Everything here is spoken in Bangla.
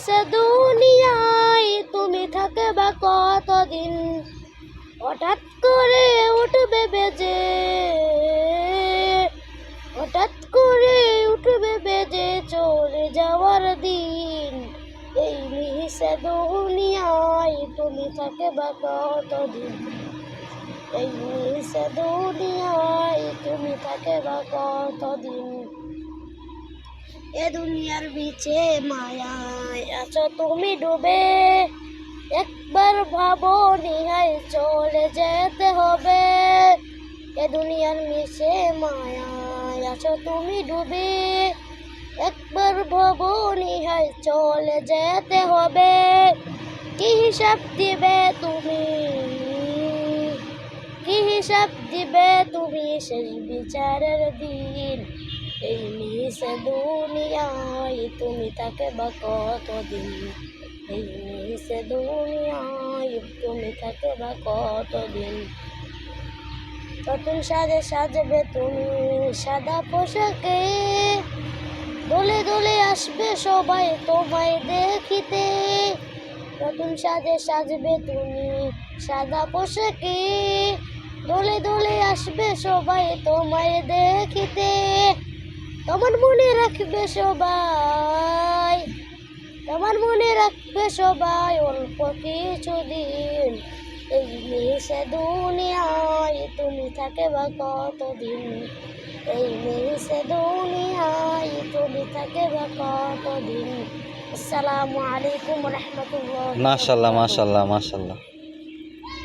মিশে দুনিয়ায় তুমি থাকে বা কতদিন, হঠাৎ করে উঠবে বেজে, হঠাৎ করে উঠবে বেজে চলে যাওয়ার দিন। এই মিশে দুনিয়ায় তুমি থাকে বা কতদিন, এই মিশে দুনিয়ায় তুমি থাকে বা কতদিন। এ দুনিয়ার বিচে মায়ায় আছো তুমি ডুবে, একবার ভাবো নিহাই চলে যেতে হবে। এ দুনিয়ার মিশে মায়ায় আছো তুমি ডুবে, একবার ভাবো নিহাই চলে যেতে হবে। কি হিসাব দিবে তুমি, কি হিসাব দিবে তুমি শেষ বিচারের দিন। এই মিশে দুনিয়ায় তুমি থাকে বা কতদিন, এই মিশে দুনিয়ায় তুমি থাকে বা কতদিন। নতুন সাজে সাজবে তুমি সাদা পোশাকে, দোলে দোলে আসবে সবাই তোমায় দেখিতে। নতুন সাজে সাজবে তুমি সাদা পোশাকে, দোলে দোলে আসবে সবাই তোমায় দেখিতে। তোমার মনে রাখবে সবাই, তোমার মনে রাখবে সবাই অল্প কিছুদিন। এই মিশে দুনিয়ায় তুমি থাকে বা কতদিন, এই মিশে দুনিয়ায় তুমি থাকে বা কতদিন। আসসালামু আলাইকুম রহমতুল্লাহ। মাশাল্লাহ মাশাল্লাহ মাশাল্লাহ।